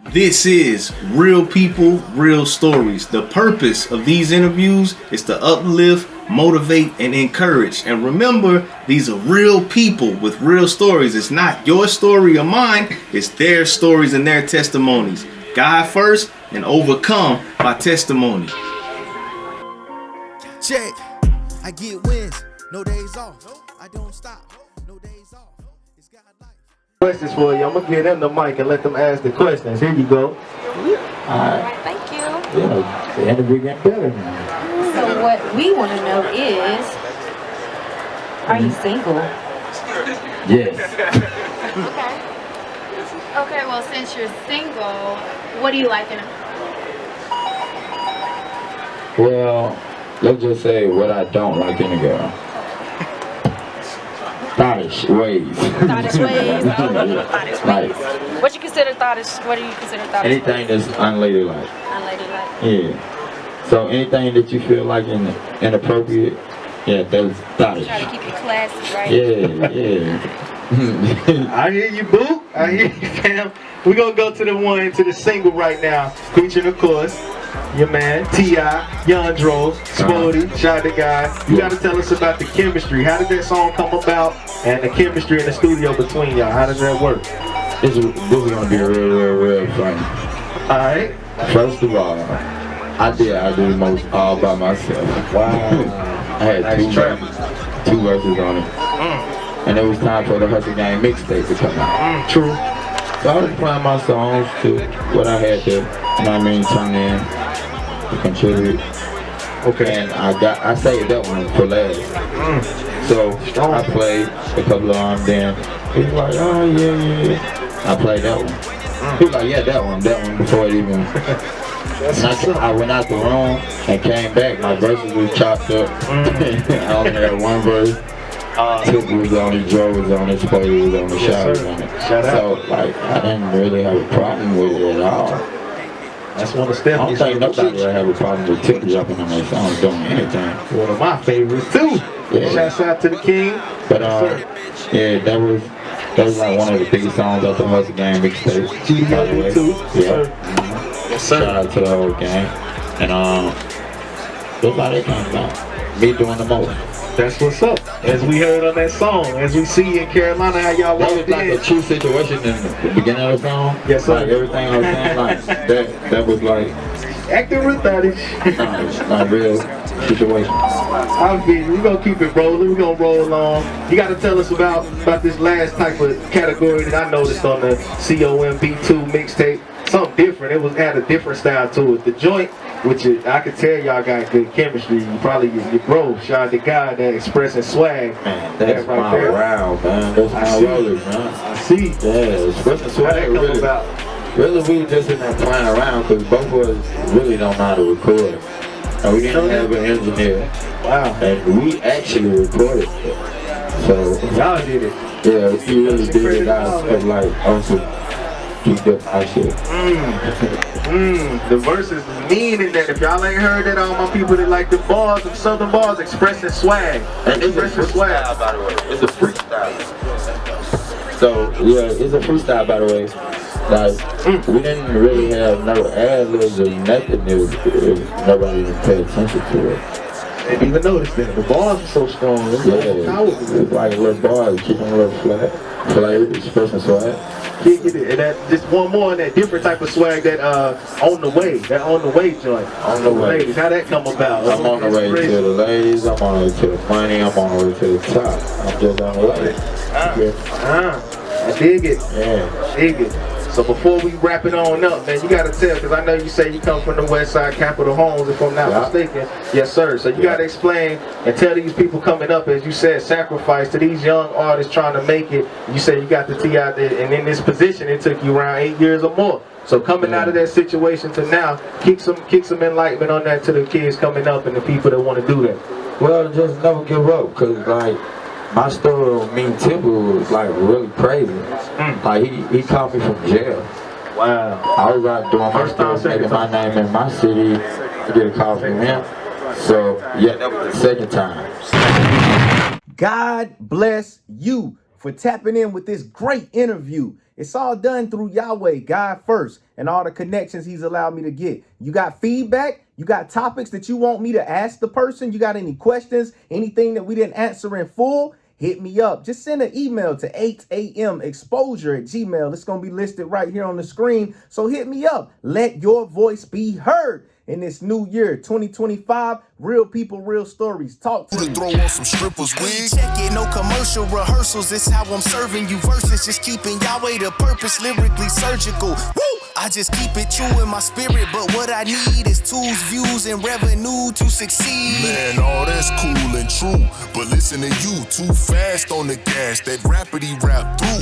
This is Real People, Real Stories. The purpose of these interviews is to uplift, motivate, and encourage. And remember, these are real people with real stories. It's not your story or mine. It's their stories and their testimonies. God first and overcome by testimony. Check. I get wins, no days off. I don't stop, no days off. It's God life. Questions for you. I'm gonna give them the mic and let them ask the questions. Here you go. Alright, thank you. Yeah, the interview getting better now. So what we want to know is, are you single? Yes. Okay, well, since you're single, what do you like in a... Well, let's just say what I don't like in a girl. Thottish ways. Thottish ways? Thottish Like, ways. What you consider thottish? What do you consider thottish? anything that's unladylike. Unladylike. Yeah. So anything that you feel like inappropriate, yeah, that's thottish. Try to keep it classy, right? Yeah. I hear you, boo. I hear you, fam. We're gonna go to the single right now. Featuring, of course, your man, T.I., Young Dro, Sporty, Shy the Guy. You gotta tell us about the chemistry. How did that song come about? And the chemistry in the studio between y'all. How does that work? This is gonna be real funny. Alright. First of all, I did most all by myself. Wow. I had Nice two verses on it. And it was time for the Hustle Gang mixtape to come out. True. So I was playing my songs to what I had to, you know what I mean, turn in to contribute. Okay. And I saved that one for last. So I played a couple of them, then he was like, oh yeah. I played that one. He was like, yeah, that one before it even. I went out the room and came back. My verses was chopped up. I only had one verse. Tip was on it, Joe was on it, Spody was on it, Shy was on it. So, like, I didn't really have a problem with it at all. That's one of I Stephanie's don't think nobody favorites. would have a problem with Tip dropping on their song doing anything. One of my favorites too. Yeah. Shouts out to the king. But yeah, that was like one of the biggest songs off the Hustle Gang mixtape. By the way. too. Yeah. Yes, sir. Shout out to the whole gang. And that's how they came about. Me doing the most. That's what's up. As we heard on that song, as we see in Carolina, how y'all That was walked like in. a true situation in the beginning of the song. Yes, sir. Like everything I was saying, like that was like Acting with that. like real situation. I'll get you. We're gonna keep it rolling. We're gonna roll along. You gotta tell us about this last type of category that I noticed on the COMB2 mixtape. Something different. It had a different style to it. The joint, which I could tell y'all got good chemistry. You probably your bro, Sean the guy that expressing swag. Man, that's right my there. round, man. That's my see. rollers, man. I see. Yeah, expressing How swag that come really. about? Really, we were just in there playing around because both of us really don't know how to record. And we didn't have an engineer. Wow. And we actually recorded it. So, Y'all did it. yeah, we really did it out of like, also, keep up our shit. The verses is mean in that. If y'all ain't heard that, all my people that like the bars, the southern bars, expressing swag. And it's a Expressing swag. freestyle, by the way. It's a freestyle. So, yeah, it's a freestyle, by the way. Like, we didn't really have no ad-libs or nothing if nobody didn't pay attention to it. Didn't even notice that. The bars are so strong. It's Yeah, it's like a little bar, keep them a little flat, expressing swag. Can't get it. And that, just one more on that different type of swag that on the way joint. On the way. Ladies, how that come about? I'm on the way to the ladies, I'm on the way to the money, I'm on the way to the top. I'm just on the way. I dig it. Yeah. Dig it. So before we wrap it on up, man, you gotta tell, because I know you say you come from the West Side Capitol Homes, if I'm not mistaken. Yes, sir. So you gotta explain and tell these people coming up, as you said, sacrifice to these young artists trying to make it. You said you got the T out there, and in this position, it took you around 8 years or more. So coming out of that situation to now, kick some enlightenment on that to the kids coming up and the people that want to do that. Well, just never give up, because like, my story with me and Tipper was like really crazy. Like he caught me from jail. Wow. I was out doing my stuff, making my name in my city, to get a call from him. So yeah, that was the second time. God bless you for tapping in with this great interview. It's all done through Yahweh, God first, and all the connections he's allowed me to get. You got feedback? You got topics that you want me to ask the person? You got any questions? Anything that we didn't answer in full? Hit me up. Just send an email to 8amexposure@gmail. It's going to be listed right here on the screen. So hit me up. Let your voice be heard in this new year, 2025. Real people, real stories. Talk to me. Throw on some strippers wig. Check it, no commercial rehearsals. It's how I'm serving you verses. Just keeping Yahweh the purpose, lyrically surgical. Woo! I just keep it true in my spirit, but what I need is tools, views, and revenue to succeed. Man, all that's cool and true, but listen to you, too fast on the gas, that rapidy rap through.